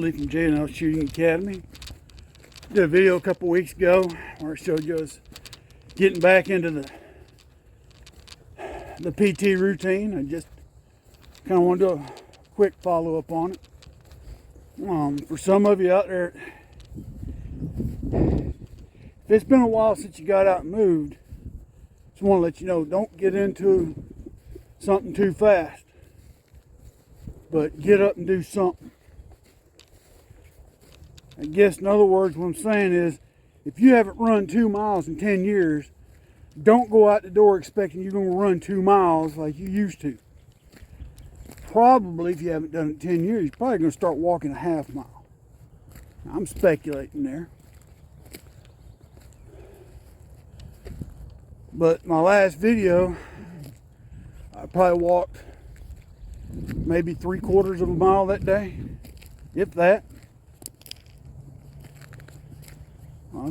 Bradley from J&L Shooting Academy. Did a video a couple weeks ago where I showed you us getting back into the PT routine. I just kind of want to do a quick follow-up on it. For some of you out there, if it's been a while since you got out and moved, just want to let you know, don't get into something too fast, but get up and do something. I guess in other words, what I'm saying is, if you haven't run 2 miles in 10 years, don't go out the door expecting you're going to run 2 miles like you used to. Probably, if you haven't done it in 10 years, you're probably going to start walking a half mile. I'm speculating there. But my last video, I probably walked maybe 3/4 of a mile that day, if that.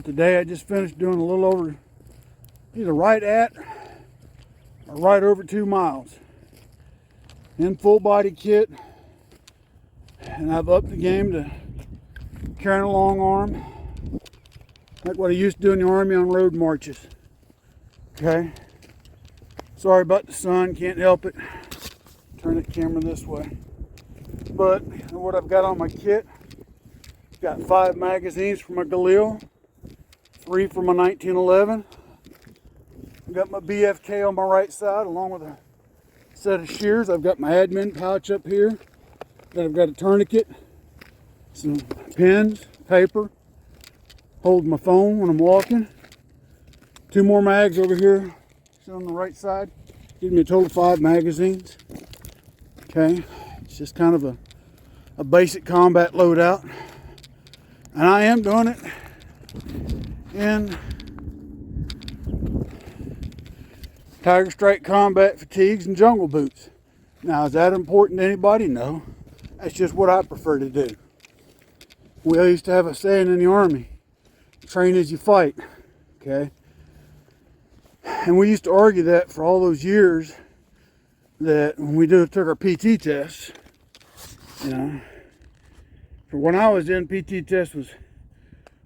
Today I just finished doing a little over, either right at or right over 2 miles in full body kit, and I've upped the game to carrying a long arm like what I used to do in the Army on road marches. Okay, sorry about the sun, can't help it. Turn the camera this way. But what I've got on my kit, got 5 magazines for my Galil, 3 for my 1911. I've got my BFK on my right side along with a set of shears. I've got my admin pouch up here. Then I've got a tourniquet, some pens, paper, hold my phone when I'm walking. 2 more mags over here, on the right side. Gives me a total of 5 magazines. Okay, it's just kind of a basic combat loadout. And I am doing it in Tiger Strike combat fatigues and jungle boots. Now, is that important to anybody? No. That's just what I prefer to do. We used to have a saying in the Army, train as you fight. Okay? And we used to argue that for all those years, that when we took our PT tests, you know, for when I was in, PT test was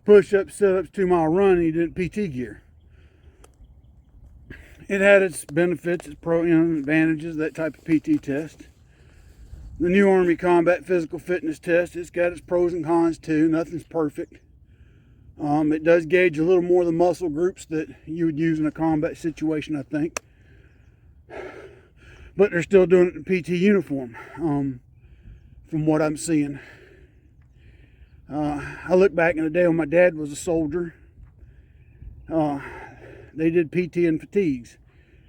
push-ups, sit-ups, 2-mile run, and you did PT gear. It had its benefits, its advantages, that type of PT test. The new Army Combat Physical Fitness Test, it's got its pros and cons too. Nothing's perfect. It does gauge a little more of the muscle groups that you would use in a combat situation, I think. But they're still doing it in PT uniform, from what I'm seeing. I look back in the day when my dad was a soldier. They did PT in fatigues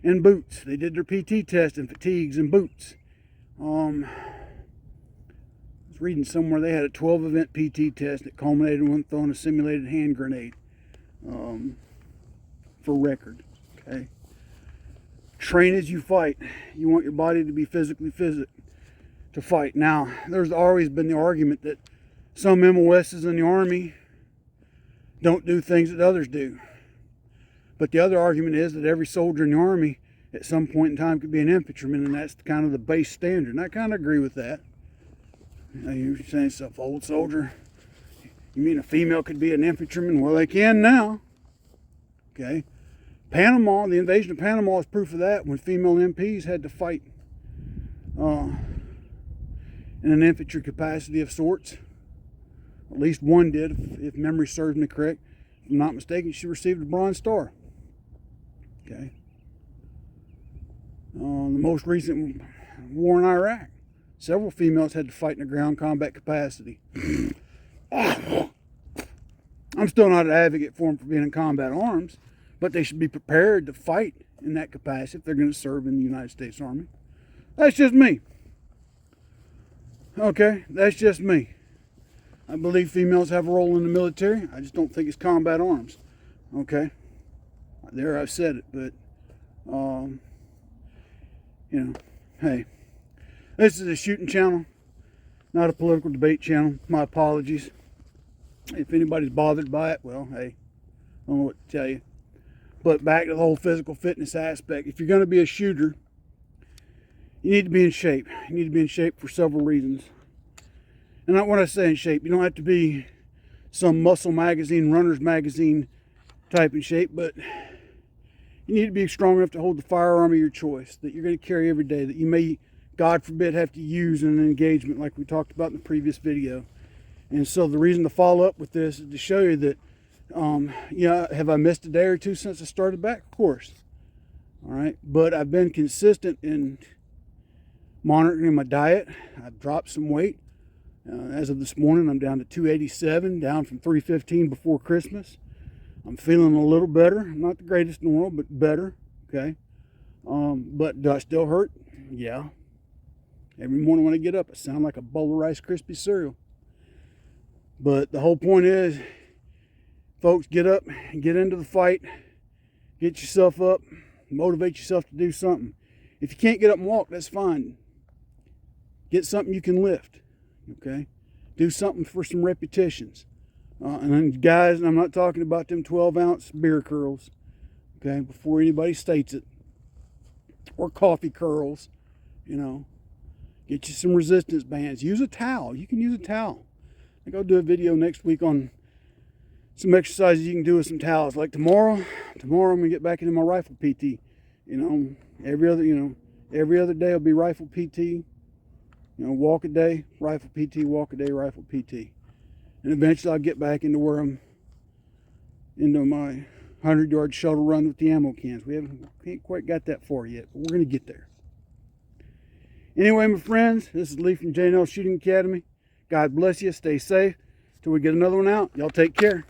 and boots. They did their PT test in fatigues and boots. I was reading somewhere they had a 12-event PT test that culminated in one throwing a simulated hand grenade, for record. Okay. Train as you fight. You want your body to be physically fit to fight. Now, there's always been the argument that some MOSs in the Army don't do things that others do. But the other argument is that every soldier in the Army at some point in time could be an infantryman, and that's kind of the base standard. And I kind of agree with that. You know, you're saying stuff, old soldier. You mean a female could be an infantryman? Well, they can now. Okay. Panama, the invasion of Panama is proof of that, when female MPs had to fight in an infantry capacity of sorts. At least one did, if memory serves me correct. If I'm not mistaken, she received a Bronze Star. Okay. The most recent war in Iraq, several females had to fight in a ground combat capacity. I'm still not an advocate for them for being in combat arms, but they should be prepared to fight in that capacity if they're going to serve in the United States Army. That's just me. Okay, that's just me. I believe females have a role in the military. I just don't think it's combat arms. Okay, there I've said it, but you know, hey, this is a shooting channel, not a political debate channel. My apologies. If anybody's bothered by it, well, hey, I don't know what to tell you. But back to the whole physical fitness aspect. If you're going to be a shooter, you need to be in shape. You need to be in shape for several reasons. And not when I say in shape, you don't have to be some muscle magazine, runner's magazine type in shape, but you need to be strong enough to hold the firearm of your choice that you're going to carry every day, that you may, God forbid, have to use in an engagement like we talked about in the previous video. And so the reason to follow up with this is to show you that, have I missed a day or two since I started back? Of course. All right. But I've been consistent in monitoring my diet. I've dropped some weight. As of this morning, I'm down to 287, down from 315 before Christmas. I'm feeling a little better. Not the greatest in the world, but better. Okay. But do I still hurt? Yeah. Every morning when I get up, I sound like a bowl of Rice Krispie cereal. But the whole point is, folks, get up, get into the fight, get yourself up, motivate yourself to do something. If you can't get up and walk, that's fine. Get something you can lift, okay? Do something for some repetitions. And then, guys, I'm not talking about them 12-ounce beer curls, okay, before anybody states it, or coffee curls, Get you some resistance bands. Use a towel. You can use a towel. I think I'll do a video next week on some exercises you can do with some towels. Like tomorrow I'm gonna get back into my rifle PT. Every other day will be rifle PT. Walk a day, rifle PT, walk a day, rifle PT. And eventually I'll get back into my 100-yard shuttle run with the ammo cans. We ain't quite got that far yet, but we're gonna get there. Anyway, my friends, this is Lee from J&L Shooting Academy. God bless you. Stay safe. Till we get another one out. Y'all take care.